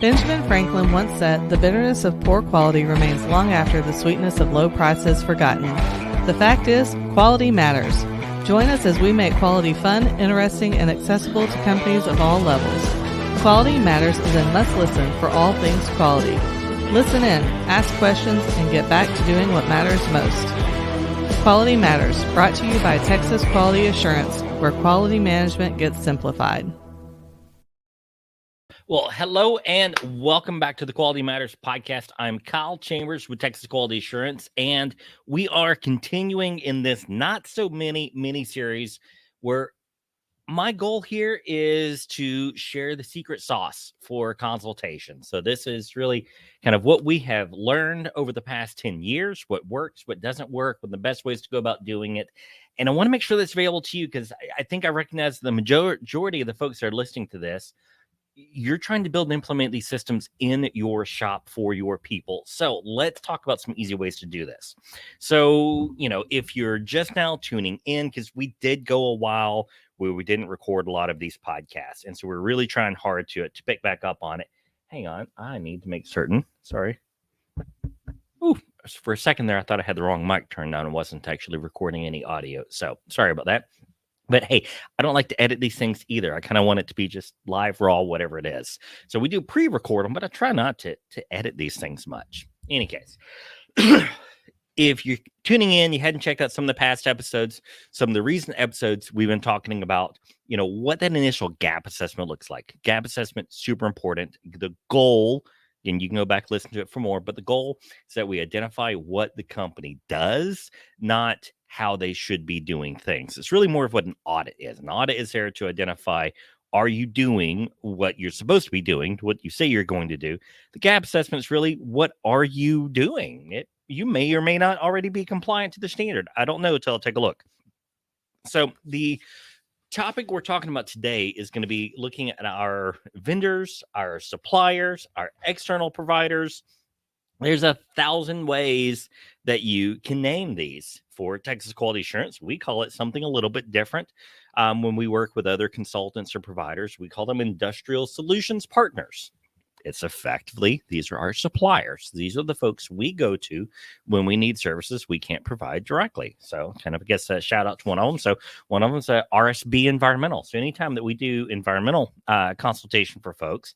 Benjamin Franklin once said, "The bitterness of poor quality remains long after the sweetness of low price is forgotten." The fact is, quality matters. Join us as we make quality fun, interesting, and accessible to companies of all levels. Quality Matters is a must-listen for all things quality. Listen in, ask questions, and get back to doing what matters most. Quality Matters, brought to you by Texas Quality Assurance, where quality management gets simplified. Well, hello and welcome back to the Quality Matters podcast. I'm Kyle Chambers with Texas Quality Assurance, and we are continuing in this not so mini series where my goal here is to share the secret sauce for consultation. So this is really kind of what we have learned over the past 10 years, what works, what doesn't work, what the best ways to go about doing it. And I want to make sure that's available to you because I think I recognize the majority of the folks that are listening to this, you're trying to build and implement these systems in your shop for your people. So let's talk about some easy ways to do this. So, if you're just now tuning in, because we did go a while where we didn't record a lot of these podcasts. And so we're really trying hard to pick back up on it. Hang on. I need to make certain. Sorry. Ooh, for a second there, I thought I had the wrong mic turned on and wasn't actually recording any audio. So sorry about that. But hey, I don't like to edit these things either. I kind of want it to be just live, raw, whatever it is. So we do pre-record them, but I try not to edit these things much. In any case, if you're tuning in, you hadn't checked out some of the past episodes, some of the recent episodes, we've been talking about, what that initial gap assessment looks like. Gap assessment, super important. The goal, and you can go back and listen to it for more, but the goal is that we identify what the company does, not how they should be doing things. It's really more of what an audit is. An audit is there to identify, are you doing what you're supposed to be doing, what you say you're going to do? The gap assessment is really, what are you doing? You may or may not already be compliant to the standard. I don't know until I take a look. So the topic we're talking about today is going to be looking at our vendors, our suppliers, our external providers. There's 1,000 ways that you can name these. For Texas Quality Assurance, we call it something a little bit different. When we work with other consultants or providers, we call them industrial solutions partners. It's effectively, these are our suppliers. These are the folks we go to when we need services we can't provide directly. So kind of, I guess, a shout out to one of them. So one of them is RSB Environmental. So anytime that we do environmental consultation for folks,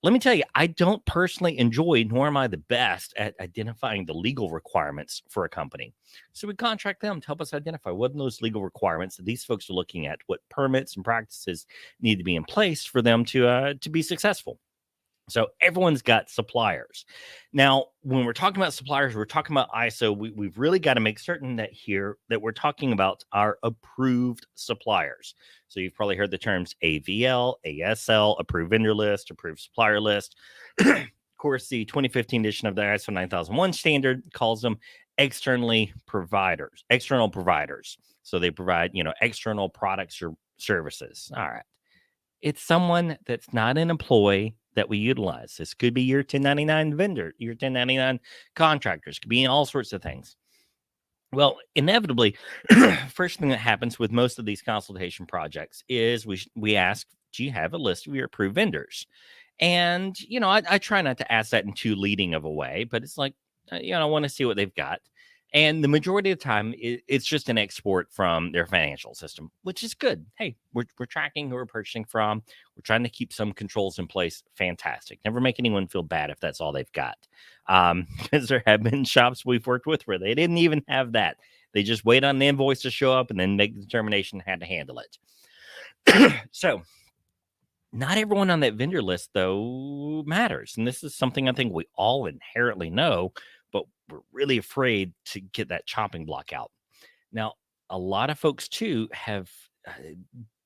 let me tell you, I don't personally enjoy, nor am I the best at identifying the legal requirements for a company. So we contract them to help us identify what are those legal requirements that these folks are looking at, what permits and practices need to be in place for them to be successful. So everyone's got suppliers. Now, when we're talking about suppliers, we're talking about ISO. We've really got to make certain that we're talking about our approved suppliers. So you've probably heard the terms AVL, ASL, approved vendor list, approved supplier list. Of course, the 2015 edition of the ISO 9001 standard calls them external providers. So they provide, external products or services. All right. It's someone that's not an employee that we utilize. This could be your 1099 vendor, your 1099 contractors, could be all sorts of things. Well, inevitably, first thing that happens with most of these consultation projects is we ask, do you have a list of your approved vendors? And, I try not to ask that in too leading of a way, but it's like, I want to see what they've got. And the majority of the time, it's just an export from their financial system, which is good. Hey, we're tracking who we're purchasing from. We're trying to keep some controls in place. Fantastic. Never make anyone feel bad if that's all they've got. Because there have been shops we've worked with where they didn't even have that. They just wait on the invoice to show up and then make the determination how to handle it. So not everyone on that vendor list, though, matters. And this is something I think we all inherently know, but we're really afraid to get that chopping block out. Now, a lot of folks, too, have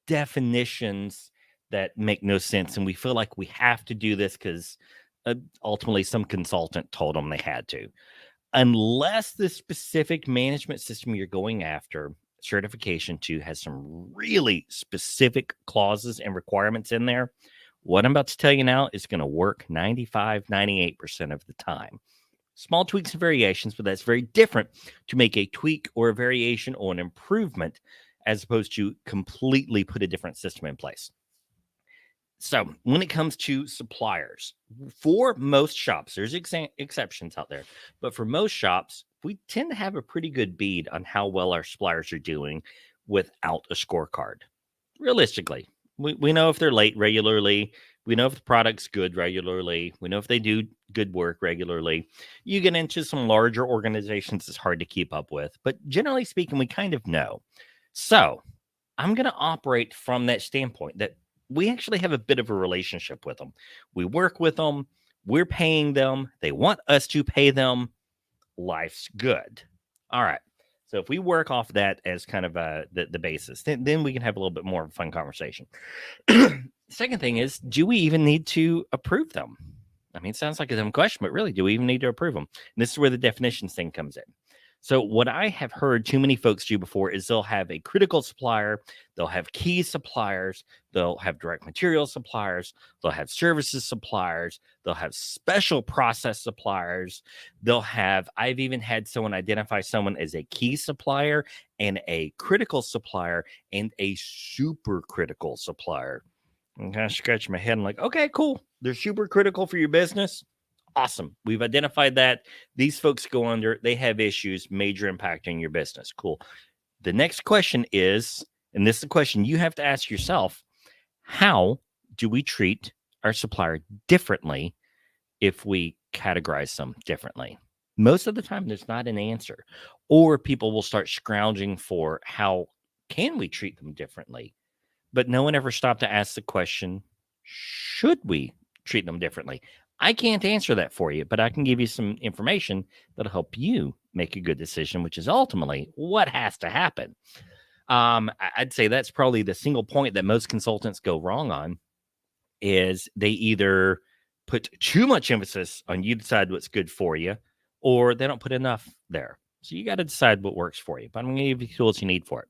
definitions that make no sense, and we feel like we have to do this because ultimately some consultant told them they had to. Unless the specific management system you're going after, certification to, has some really specific clauses and requirements in there, what I'm about to tell you now is going to work 95, 98% of the time. Small tweaks and variations, but that's very different to make a tweak or a variation or an improvement as opposed to completely put a different system in place. So when it comes to suppliers, for most shops, there's exceptions out there, but for most shops, we tend to have a pretty good bead on how well our suppliers are doing without a scorecard. Realistically, we know if they're late regularly. We know if the product's good regularly. We know if they do good work regularly. You get into some larger organizations, it's hard to keep up with, but generally speaking, we kind of know. So I'm going to operate from that standpoint that we actually have a bit of a relationship with them. We work with them. We're paying them. They want us to pay them. Life's good. All right. So if we work off that as kind of the basis, then we can have a little bit more of a fun conversation. Second thing is, do we even need to approve them? I mean, it sounds like a dumb question, but really, do we even need to approve them? And this is where the definitions thing comes in. So what I have heard too many folks do before is they'll have a critical supplier, they'll have key suppliers, they'll have direct material suppliers, they'll have services suppliers, they'll have special process suppliers, I've even had someone identify someone as a key supplier and a critical supplier and a super critical supplier. I'm kind of scratching my head and like, okay, cool. They're super critical for your business. Awesome. We've identified that these folks go under, they have issues, major impact on your business. Cool. The next question is, and this is the question you have to ask yourself, how do we treat our supplier differently if we categorize them differently? Most of the time, there's not an answer, or people will start scrounging for how can we treat them differently? But no one ever stopped to ask the question, should we treat them differently? I can't answer that for you, but I can give you some information that'll help you make a good decision, which is ultimately what has to happen. I'd say that's probably the single point that most consultants go wrong on is they either put too much emphasis on you decide what's good for you, or they don't put enough there. So you got to decide what works for you, but I'm going to give you the tools you need for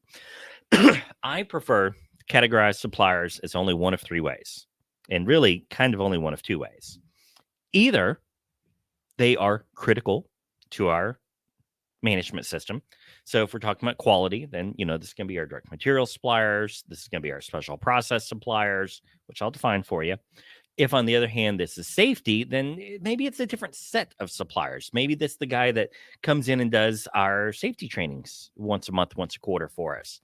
it. I prefer to categorize suppliers as only one of three ways, and really kind of only one of two ways. Either they are critical to our management system. So if we're talking about quality, then, this is going to be our direct material suppliers. This is going to be our special process suppliers, which I'll define for you. If, on the other hand, this is safety, then maybe it's a different set of suppliers. Maybe this is the guy that comes in and does our safety trainings once a month, once a quarter for us.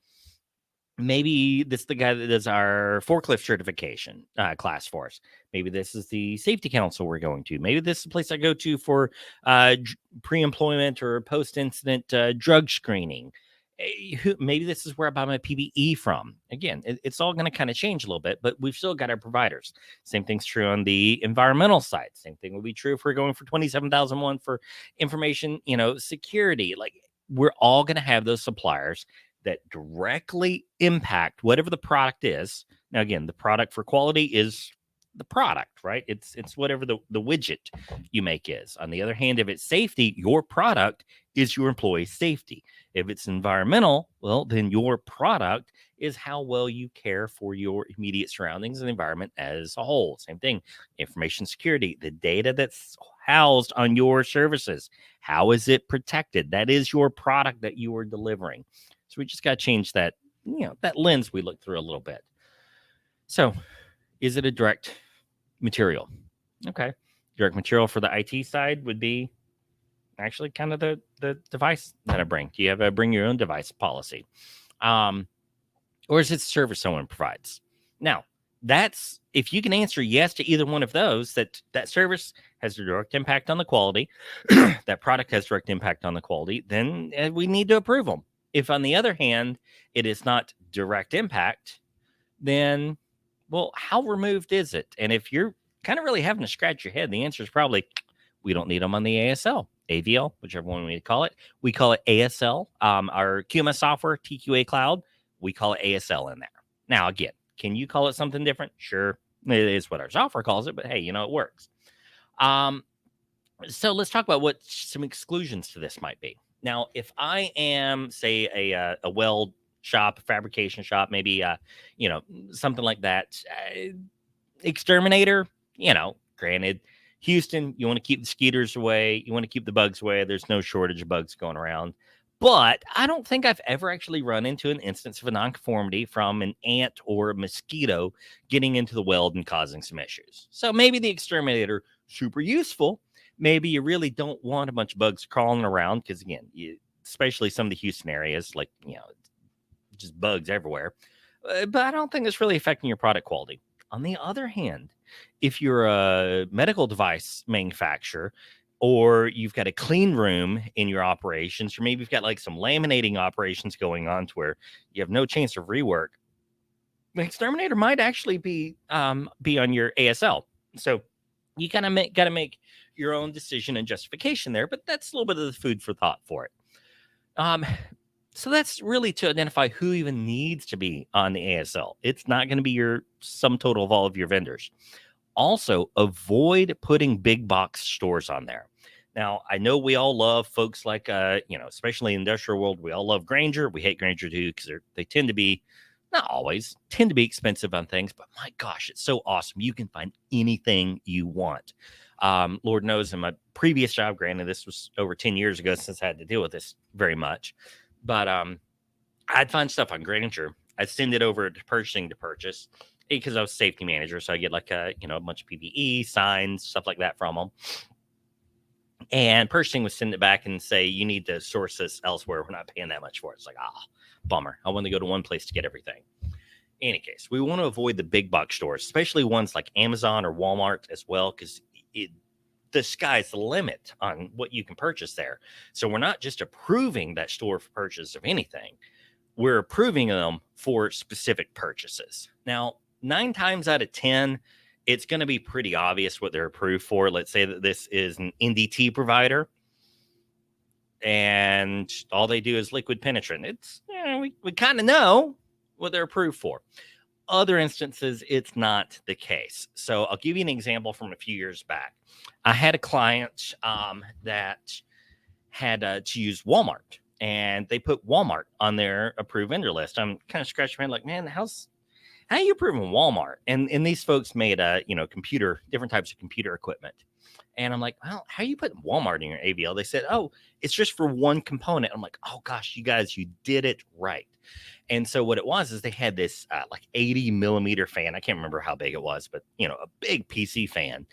Maybe this is the guy that does our forklift certification class for us. Maybe this is the safety council we're going to. Maybe this is the place I go to for pre-employment or post-incident drug screening. Maybe this is where I buy my PPE from. Again, it's all going to kind of change a little bit, but we've still got our providers. Same thing's true on the environmental side. Same thing will be true if we're going for 27,001 for information, security. Like, we're all going to have those suppliers that directly impact whatever the product is. Now, again, the product for quality is the product, right? It's whatever the widget you make is. On the other hand, if it's safety, your product is your employee's safety. If it's environmental, well, then your product is how well you care for your immediate surroundings and the environment as a whole. Same thing. Information security, the data that's housed on your services, how is it protected? That is your product that you are delivering. So we just got to change that, that lens we look through a little bit. So is it a direct material? Okay. Direct material for the IT side would be actually kind of the device that I bring. Do you have a bring your own device policy? Or is it service someone provides? Now, that's, if you can answer yes to either one of those, that service has a direct impact on the quality, that product has direct impact on the quality, then we need to approve them. If, on the other hand, it is not direct impact, then, well, how removed is it? And if you're kind of really having to scratch your head, the answer is probably we don't need them on the ASL, AVL, whichever one we call it. We call it ASL. Our QMS software, TQA Cloud, we call it ASL in there. Now, again, can you call it something different? Sure, it is what our software calls it, but hey, it works. So let's talk about what some exclusions to this might be. Now, if I am, say, a weld shop, a fabrication shop, maybe, something like that, exterminator, granted, Houston, you want to keep the skeeters away. You want to keep the bugs away. There's no shortage of bugs going around. But I don't think I've ever actually run into an instance of a nonconformity from an ant or a mosquito getting into the weld and causing some issues. So maybe the exterminator, super useful. Maybe you really don't want a bunch of bugs crawling around because, again, especially some of the Houston areas, like, just bugs everywhere. But I don't think it's really affecting your product quality. On the other hand, if you're a medical device manufacturer, or you've got a clean room in your operations, or maybe you've got like some laminating operations going on to where you have no chance of rework, the exterminator might actually be on your ASL. So you kind of got to make your own decision and justification there, but that's a little bit of the food for thought for it. So that's really to identify who even needs to be on the ASL. It's not going to be your sum total of all of your vendors. Also, avoid putting big box stores on there. Now, I know we all love folks like, especially in the industrial world, we all love Grainger. We hate Grainger too because they tend to be, not always, tend to be expensive on things. But my gosh, it's so awesome. You can find anything you want. Lord knows in my previous job, granted, this was over 10 years ago since I had to deal with this very much. But I'd find stuff on Grainger. I'd send it over to purchasing to purchase, because I was safety manager. So I get like a bunch of PPE, signs, stuff like that from them. And purchasing would send it back and say, you need to source this elsewhere. We're not paying that much for it. It's like, bummer. I want to go to one place to get everything. In any case, we want to avoid the big box stores, especially ones like Amazon or Walmart as well, because the sky's the limit on what you can purchase there. So we're not just approving that store for purchase of anything. We're approving them for specific purchases. Now, 9 times out of 10, it's going to be pretty obvious what they're approved for. Let's say that this is an NDT provider and all they do is liquid penetrant. It's, we kind of know what they're approved for. Other instances, it's not the case. So I'll give you an example from a few years back. I had a client that had to use Walmart, and they put Walmart on their approved vendor list. I'm kind of scratching my head like, man, how are you approving Walmart? And these folks made different types of computer equipment. And I'm like, well, how are you putting Walmart in your AVL? They said, oh, it's just for one component. I'm like, oh gosh, you guys, you did it right. And so what it was is they had this like 80 millimeter fan. I can't remember how big it was, but a big PC fan.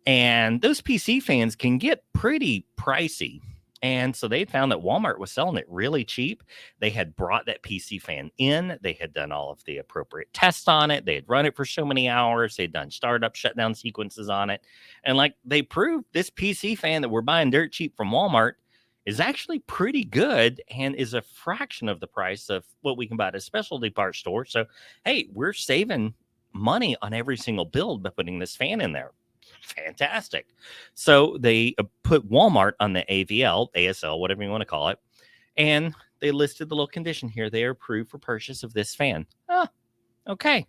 And those PC fans can get pretty pricey. And so they found that Walmart was selling it really cheap. They had brought that PC fan in. They had done all of the appropriate tests on it. They had run it for so many hours. They'd done startup, shutdown sequences on it. And like they proved this PC fan that we're buying dirt cheap from Walmart is actually pretty good and is a fraction of the price of what we can buy at a specialty parts store. So, hey, we're saving money on every single build by putting this fan in there. Fantastic. So they put Walmart on the ASL, whatever you want to call it. And they listed the little condition here. They are approved for purchase of this fan. Okay.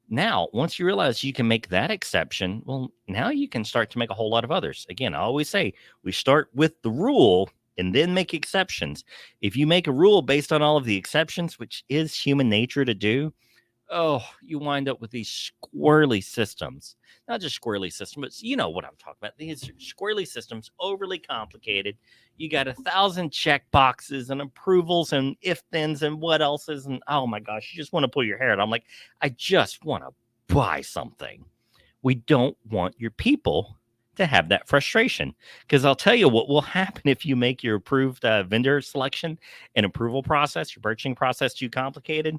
Now, once you realize you can make that exception, well, now you can start to make a whole lot of others. Again, I always say we start with the rule and then make exceptions. If you make a rule based on all of the exceptions, which is human nature to do, you wind up with these squirrely systems. Not just squirrely systems, but you know what I'm talking about. These squirrely systems, overly complicated. You got 1,000 check boxes and approvals and if-thens and what else is. And oh my gosh, you just want to pull your hair out. I'm like, I just want to buy something. We don't want your people to have that frustration, because I'll tell you what will happen if you make your approved vendor selection and approval process, your purchasing process, too complicated.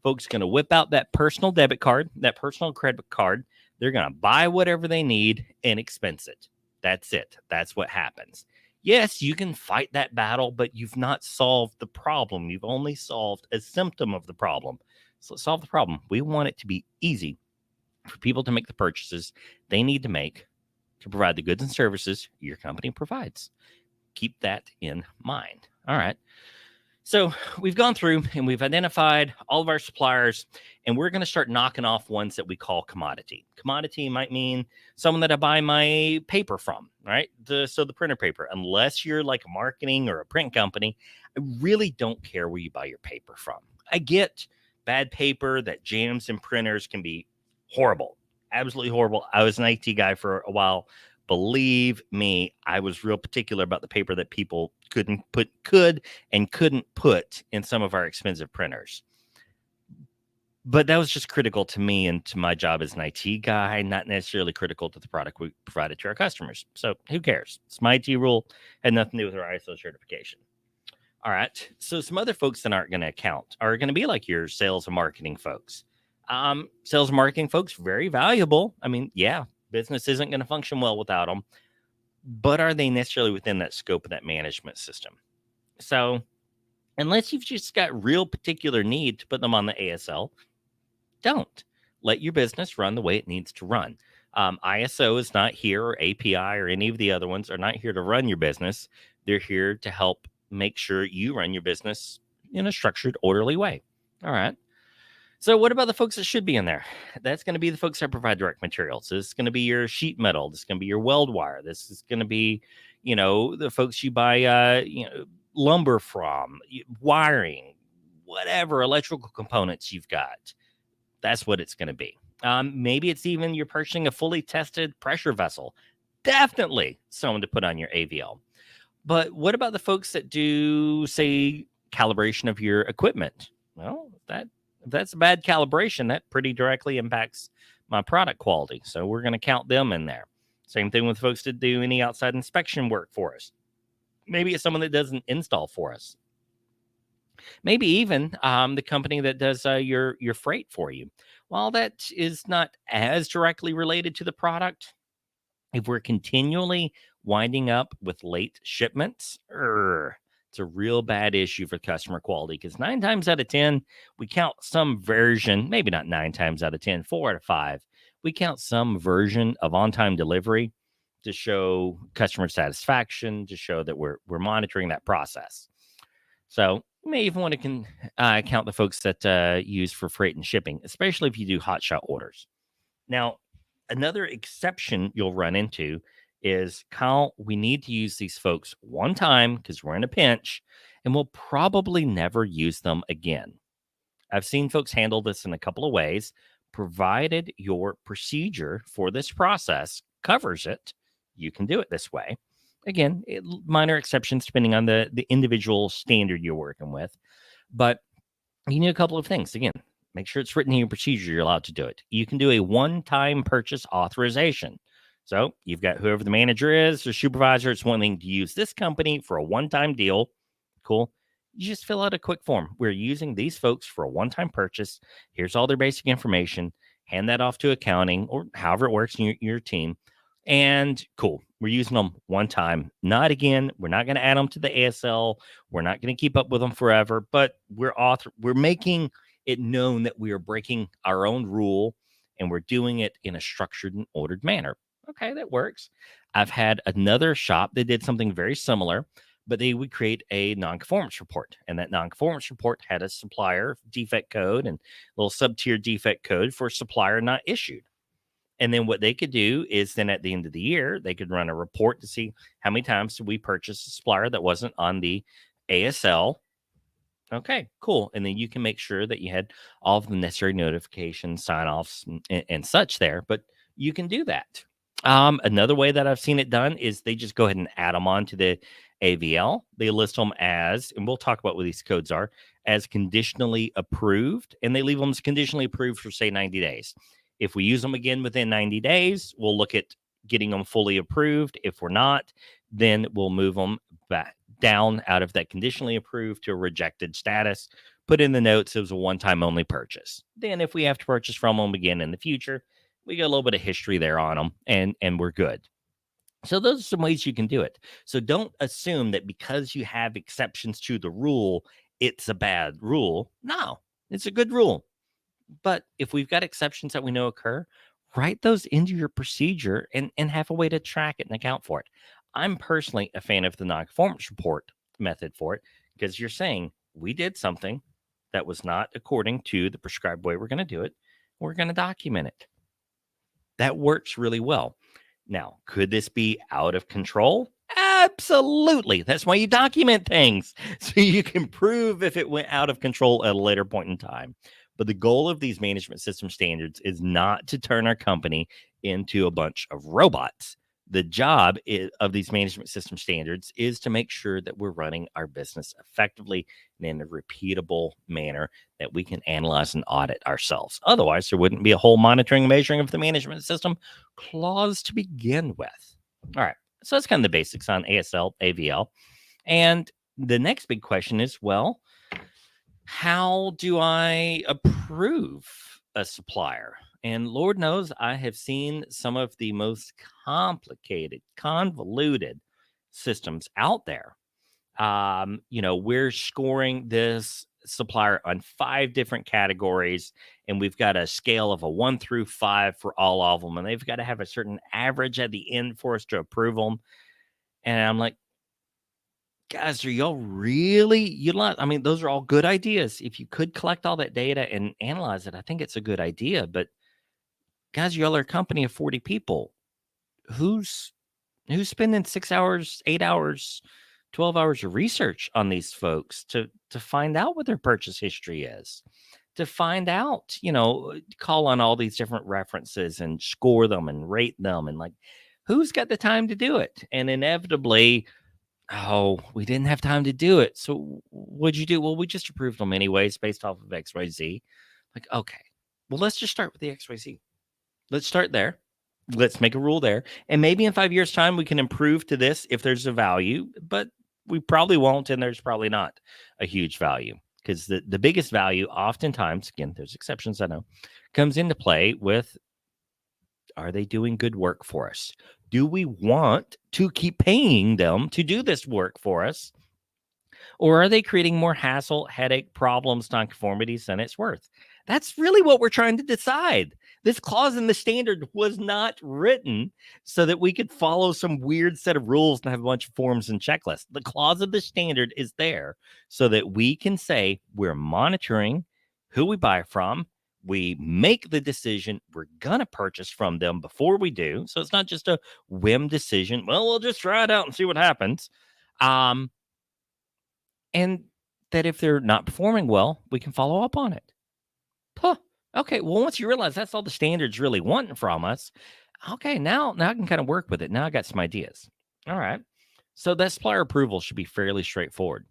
Folks are going to whip out that personal debit card, that personal credit card. They're going to buy whatever they need and expense it. That's it. That's what happens. Yes, you can fight that battle, but you've not solved the problem. You've only solved a symptom of the problem. So let's solve the problem. We want it to be easy for people to make the purchases they need to make to provide the goods and services your company provides. Keep that in mind. All right. So we've gone through and we've identified all of our suppliers, and we're going to start knocking off ones that we call commodity. Commodity might mean someone that I buy my paper from, right? So the printer paper, unless you're like a marketing or a print company, I really don't care where you buy your paper from. I get bad paper that jams in printers can be horrible, absolutely horrible. I was an IT guy for a while, Believe me, I was real particular about the paper that people could and couldn't put in some of our expensive printers. But that was just critical to me and to my job as an IT guy, not necessarily critical to the product we provided to our customers. So who cares? It's my IT rule, had nothing to do with our ISO certification. All right. So some other folks that aren't going to count are going to be like your sales and marketing folks. Sales and marketing folks, very valuable. I mean, yeah, business isn't going to function well without them, but are they necessarily within that scope of that management system? So unless you've just got real particular need to put them on the ASL, don't. Let your business run the way it needs to run. ISO is not here, or API or any of the other ones are not here to run your business. They're here to help make sure you run your business in a structured, orderly way. All right. So what about the folks that should be in there? That's going to be the folks that provide direct materials. This is going to be your sheet metal. This is going to be your weld wire. This is going to be, the folks you buy, lumber from, wiring, whatever electrical components you've got. That's what it's going to be. Maybe it's even you're purchasing a fully tested pressure vessel. Definitely someone to put on your AVL. But what about the folks that do, say, calibration of your equipment? Well, if that's a bad calibration, that pretty directly impacts my product quality. So we're going to count them in there. Same thing with folks that do any outside inspection work for us. Maybe it's someone that does an install for us. Maybe even the company that does your freight for you. While that is not as directly related to the product, if we're continually winding up with late shipments, it's a real bad issue for customer quality, because 9 times out of 10, we count some version, maybe not 9 times out of 10, 4 out of 5, we count some version of on-time delivery to show customer satisfaction, to show that we're monitoring that process. So you may even want to count the folks that use for freight and shipping, especially if you do hotshot orders. Now, another exception you'll run into is, Kyle, we need to use these folks one time because we're in a pinch, and we'll probably never use them again. I've seen folks handle this in a couple of ways, provided your procedure for this process covers it. You can do it this way. Again, minor exceptions depending on the individual standard you're working with. But you need a couple of things. Again, make sure it's written in your procedure you're allowed to do it. You can do a one-time purchase authorization. So you've got whoever the manager is or supervisor, it's wanting to use this company for a one-time deal. Cool. You just fill out a quick form. We're using these folks for a one-time purchase. Here's all their basic information. Hand that off to accounting or however it works in your team. And cool, we're using them one time, not again. We're not going to add them to the ASL. We're not going to keep up with them forever, but we're making it known that we are breaking our own rule, and we're doing it in a structured and ordered manner. Okay, that works. I've had another shop that did something very similar, but they would create a non-conformance report, and that non-conformance report had a supplier defect code and a little sub-tier defect code for supplier not issued. And then what they could do is then at the end of the year, they could run a report to see how many times did we purchase a supplier that wasn't on the ASL. Okay, cool. And then you can make sure that you had all of the necessary notifications, sign-offs, and such there. But you can do that. Another way that I've seen it done is they just go ahead and add them on to the AVL. They list them as, and we'll talk about what these codes are, as conditionally approved. And they leave them as conditionally approved for, say, 90 days. If we use them again within 90 days, we'll look at getting them fully approved. If we're not, then we'll move them back down out of that conditionally approved to a rejected status. Put in the notes it was a one-time only purchase. Then if we have to purchase from them again in the future, we got a little bit of history there on them, and we're good. So those are some ways you can do it. So don't assume that because you have exceptions to the rule, it's a bad rule. No, it's a good rule. But if we've got exceptions that we know occur, write those into your procedure and have a way to track it and account for it. I'm personally a fan of the non-conformance report method for it, because you're saying we did something that was not according to the prescribed way we're going to do it. We're going to document it. That works really well. Now, could this be out of control? Absolutely. That's why you document things, so you can prove if it went out of control at a later point in time. But the goal of these management system standards is not to turn our company into a bunch of robots. The job of these management system standards is to make sure that we're running our business effectively and in a repeatable manner that we can analyze and audit ourselves. Otherwise, there wouldn't be a whole monitoring and measuring of the management system clause to begin with. All right. So that's kind of the basics on ASL, AVL. And the next big question is, well, how do I approve a supplier? And Lord knows I have seen some of the most complicated, convoluted systems out there. We're scoring this supplier on 5 different categories, and we've got a scale of a 1 through 5 for all of them, and they've got to have a certain average at the end for us to approve them. And I'm like, guys, are y'all really utilize? I mean, those are all good ideas. If you could collect all that data and analyze it, I think it's a good idea. But guys, y'all are a company of 40 people. Who's spending 6 hours, 8 hours, 12 hours of research on these folks to find out what their purchase history is, to find out, call on all these different references and score them and rate them, and like, who's got the time to do it? And inevitably, oh, we didn't have time to do it. So what'd you do? Well, we just approved them anyways based off of XYZ. Like, okay, well, let's just start with the XYZ. Let's start there. Let's make a rule there. And maybe in 5 years' time, we can improve to this if there's a value, but we probably won't. And there's probably not a huge value, because the biggest value oftentimes, again, there's exceptions, I know, comes into play with, are they doing good work for us? Do we want to keep paying them to do this work for us? Or are they creating more hassle, headache, problems, nonconformities than it's worth? That's really what we're trying to decide. This clause in the standard was not written so that we could follow some weird set of rules and have a bunch of forms and checklists. The clause of the standard is there so that we can say we're monitoring who we buy from. We make the decision we're going to purchase from them before we do. So it's not just a whim decision. Well, we'll just try it out and see what happens. And that if they're not performing well, we can follow up on it. Huh. Okay. Well, once you realize that's all the standards really want from us, okay, now I can kind of work with it. Now I got some ideas. All right. So that supplier approval should be fairly straightforward.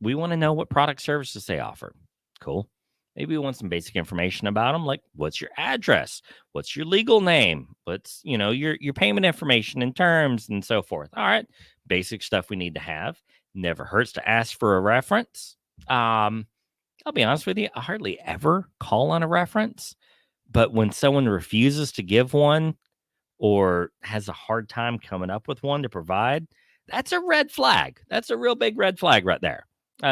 We want to know what product services they offer. Cool. Maybe we want some basic information about them, like what's your address, what's your legal name, what's your payment information and terms and so forth. All right, basic stuff we need to have. Never hurts to ask for a reference. I'll be honest with you, I hardly ever call on a reference, but when someone refuses to give one or has a hard time coming up with one to provide, that's a red flag. That's a real big red flag right there.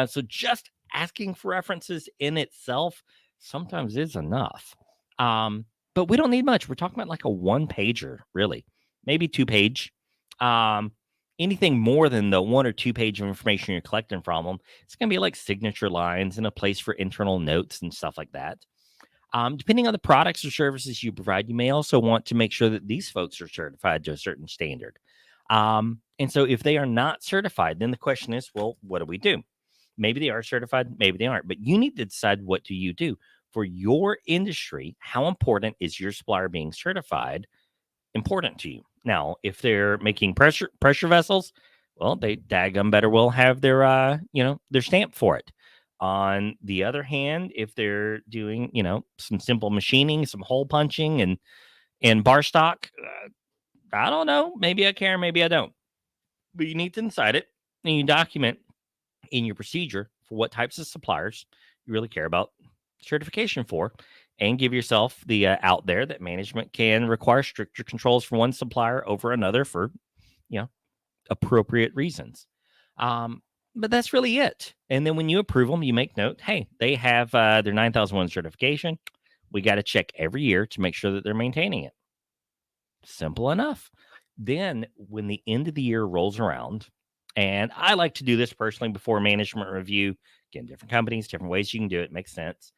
So just asking for references in itself sometimes is enough. But we don't need much. We're talking about like a 1-pager, really, maybe 2-page. Anything more than the 1 or 2 page of information you're collecting from them, it's going to be like signature lines and a place for internal notes and stuff like that. Depending on the products or services you provide, you may also want to make sure that these folks are certified to a certain standard. And so if they are not certified, then the question is, well, what do we do? Maybe they are certified, maybe they aren't, but you need to decide, what do you do for your industry? How important is your supplier being certified important to you? Now, if they're making pressure vessels, well, they daggum better will have their their stamp for it. On the other hand, if they're doing some simple machining, some hole punching and bar stock, I don't know, maybe I care, maybe I don't, but you need to decide it, and you document in your procedure for what types of suppliers you really care about certification for, and give yourself the out there that management can require stricter controls for one supplier over another for appropriate reasons. But that's really it. And then when you approve them, you make note, hey, they have their 9001 certification. We got to check every year to make sure that they're maintaining it. Simple enough. Then when the end of the year rolls around, and I like to do this personally before management review, again, different companies, different ways you can do it, makes sense.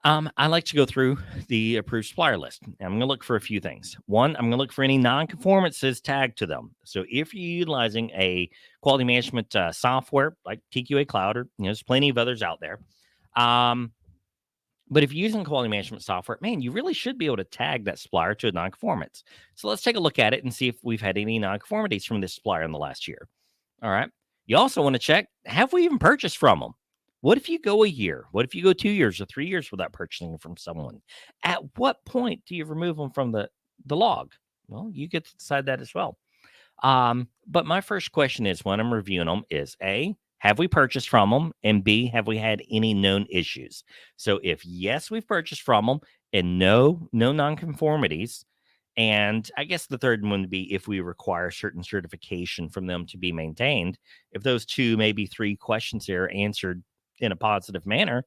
I like to go through the approved supplier list. I'm going to look for a few things. One, I'm going to look for any non-conformances tagged to them. So if you're utilizing a quality management software like TQA Cloud, or there's plenty of others out there, But if you're using quality management software, man, you really should be able to tag that supplier to a nonconformance. So let's take a look at it and see if we've had any nonconformities from this supplier in the last year. All right. You also want to check, have we even purchased from them? What if you go a year? What if you go 2 years or 3 years without purchasing from someone? At what point do you remove them from the log? Well, you get to decide that as well. But my first question is when I'm reviewing them is A, have we purchased from them? And B, have we had any known issues? So if yes, we've purchased from them and no nonconformities. And I guess the third one would be if we require certain certification from them to be maintained. If those two, maybe three questions here are answered in a positive manner,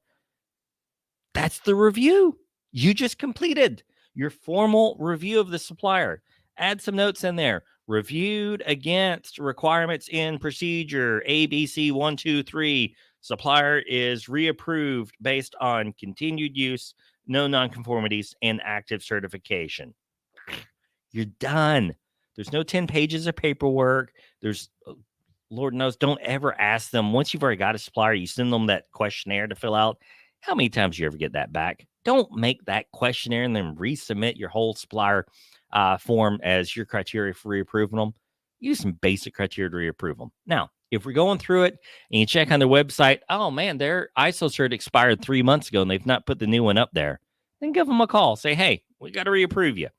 that's the review. You just completed your formal review of the supplier. Add some notes in there. Reviewed against requirements in procedure ABC 123. Supplier is reapproved based on continued use, no nonconformities, and active certification. You're done. There's no 10 pages of paperwork. There's, Lord knows, don't ever ask them. Once you've already got a supplier, you send them that questionnaire to fill out. How many times do you ever get that back? Don't make that questionnaire and then resubmit your whole supplier form as your criteria for reapproving them. Use some basic criteria to reapprove them. Now, if we're going through it and you check on their website, oh man, their ISO cert expired 3 months ago and they've not put the new one up there, then give them a call. Say, hey, we got to reapprove you.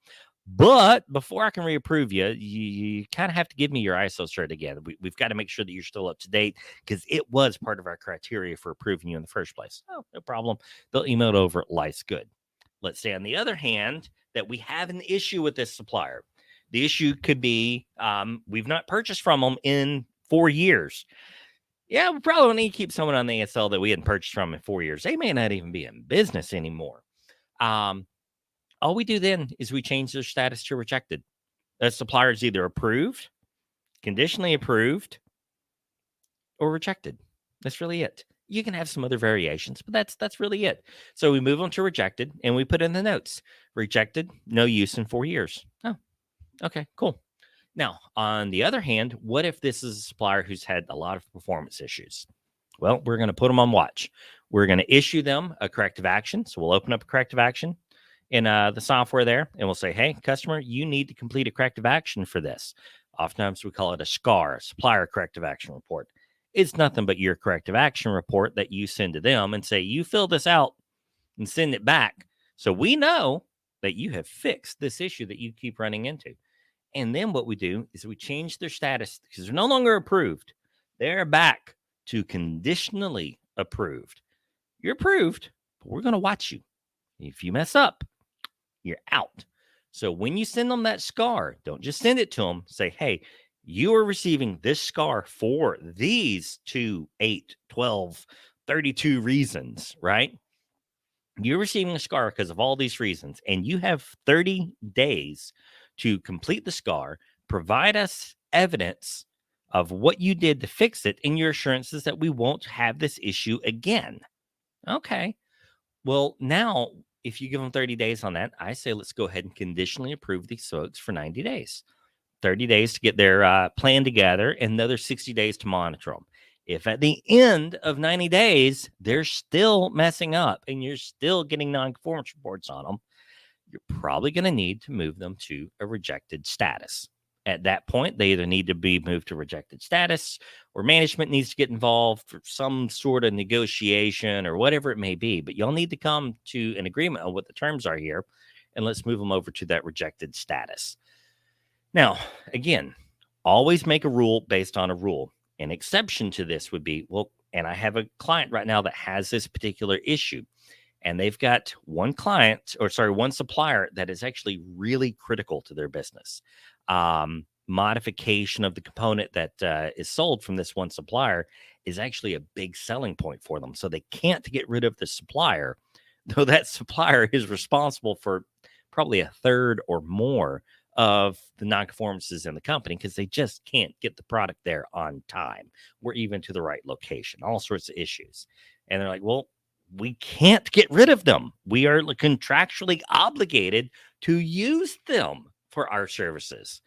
But before I can reapprove you, you kind of have to give me your ISO cert again. We've got to make sure that you're still up to date because it was part of our criteria for approving you in the first place. Oh, no problem. They'll email it over. Life's good. Let's say, on the other hand, that we have an issue with this supplier. The issue could be we've not purchased from them in 4 years. Yeah, we probably need to keep someone on the ASL that we hadn't purchased from in 4 years. They may not even be in business anymore. All we do then is we change their status to rejected. That supplier is either approved, conditionally approved, or rejected. That's really it. You can have some other variations, but that's really it. So we move on to rejected, and we put in the notes. Rejected, no use in 4 years. Oh, okay, cool. Now, on the other hand, what if this is a supplier who's had a lot of performance issues? Well, we're going to put them on watch. We're going to issue them a corrective action. So we'll open up a corrective action in the software there, and we'll say, hey, customer, you need to complete a corrective action for this. Oftentimes we call it a SCAR, supplier corrective action report. It's nothing but your corrective action report that you send to them and say, you fill this out and send it back. So we know that you have fixed this issue that you keep running into. And then what we do is we change their status because they're no longer approved. They're back to conditionally approved. You're approved, but we're going to watch you. If you mess up, you're out. So when you send them that SCAR, don't just send it to them. Say, hey, you are receiving this SCAR for these 2, 8, 12, 32 reasons, right? You're receiving a SCAR because of all these reasons, and you have 30 days to complete the SCAR, provide us evidence of what you did to fix it, and your assurances that we won't have this issue again. Okay. Well, now, if you give them 30 days on that, I say let's go ahead and conditionally approve these folks for 90 days. 30 days to get their plan together, and another 60 days to monitor them. If at the end of 90 days, they're still messing up and you're still getting non-conformance reports on them, you're probably going to need to move them to a rejected status. At that point, they either need to be moved to rejected status or management needs to get involved for some sort of negotiation or whatever it may be. But you'll need to come to an agreement on what the terms are here, and let's move them over to that rejected status. Now, again, always make a rule based on a rule. An exception to this would be, well, and I have a client right now that has this particular issue, and they've got one supplier that is actually really critical to their business. Modification of the component that is sold from this one supplier is actually a big selling point for them. So they can't get rid of the supplier, though that supplier is responsible for probably a third or more of the nonconformances in the company because they just can't get the product there on time or even to the right location, all sorts of issues. And they're like, well, we can't get rid of them. We are contractually obligated to use them for our services.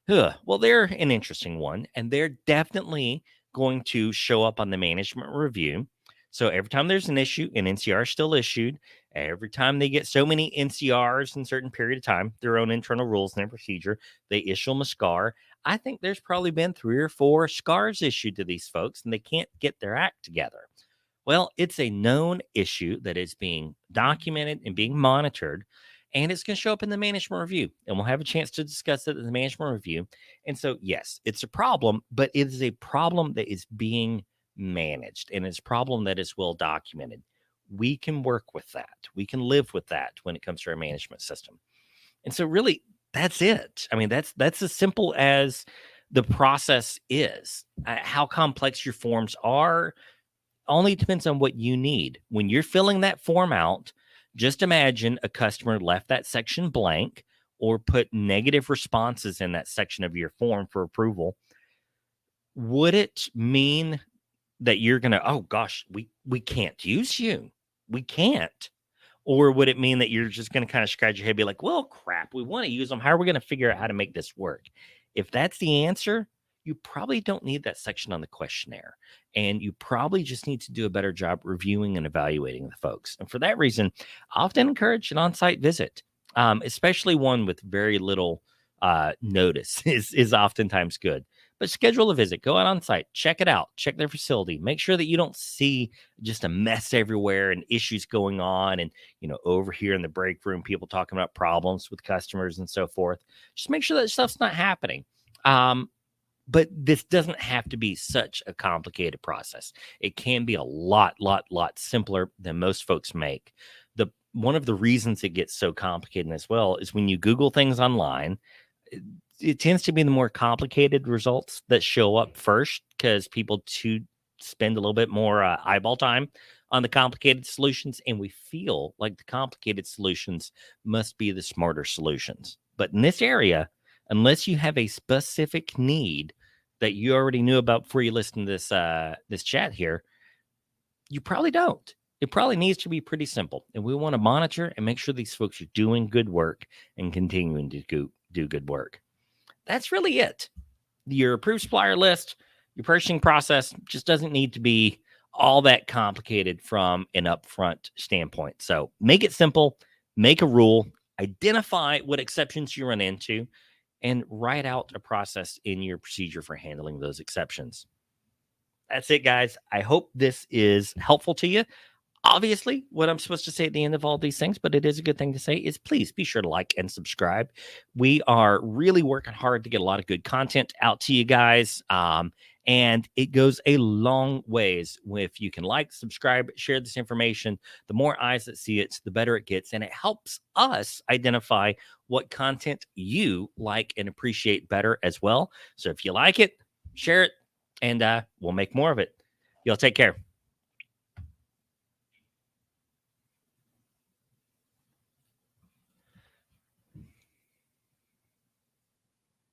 Well, they're an interesting one, and they're definitely going to show up on the management review. So every time there's an issue, an NCR is still issued. Every time they get so many NCRs in a certain period of time, their own internal rules and their procedure, they issue them a SCAR. I think there's probably been 3 or 4 SCARs issued to these folks, and they can't get their act together. Well, it's a known issue that is being documented and being monitored, and it's going to show up in the management review, and we'll have a chance to discuss it in the management review. And so, yes, it's a problem, but it is a problem that is being managed, and it's a problem that is well documented. We can work with that. We can live with that when it comes to our management system. And so, really, that's it. I mean, that's as simple as the process is. How complex your forms are only depends on what you need. When you're filling that form out, just imagine a customer left that section blank or put negative responses in that section of your form for approval. Would it mean that you're going to, oh gosh, we can't use you? We can't. Or would it mean that you're just going to kind of scratch your head and be like, well, crap, we want to use them. How are we going to figure out how to make this work? If that's the answer, you probably don't need that section on the questionnaire. And you probably just need to do a better job reviewing and evaluating the folks. And for that reason, I often encourage an on-site visit, especially one with very little notice is oftentimes good. But schedule a visit, go out on site, check it out, check their facility, make sure that you don't see just a mess everywhere and issues going on. And, over here in the break room, people talking about problems with customers and so forth. Just make sure that stuff's not happening. But this doesn't have to be such a complicated process. It can be a lot simpler than most folks make. One of the reasons it gets so complicated as well is when you Google things online, it tends to be the more complicated results that show up first because people spend a little bit more eyeball time on the complicated solutions, and we feel like the complicated solutions must be the smarter solutions. But in this area, unless you have a specific need that you already knew about before you listen to this chat here, you probably don't. It probably needs to be pretty simple, and we want to monitor and make sure these folks are doing good work and continuing to do good work. That's really it. Your approved supplier list, your purchasing process just doesn't need to be all that complicated from an upfront standpoint. So make it simple, make a rule, identify what exceptions you run into, and write out a process in your procedure for handling those exceptions. That's it, guys. I hope this is helpful to you. Obviously, what I'm supposed to say at the end of all these things, but it is a good thing to say, is please be sure to like and subscribe. We are really working hard to get a lot of good content out to you guys. And it goes a long ways if you can like, subscribe, share this information. The more eyes that see it, the better it gets. And it helps us identify what content you like and appreciate better as well. So if you like it, share it, and we'll make more of it. Y'all take care.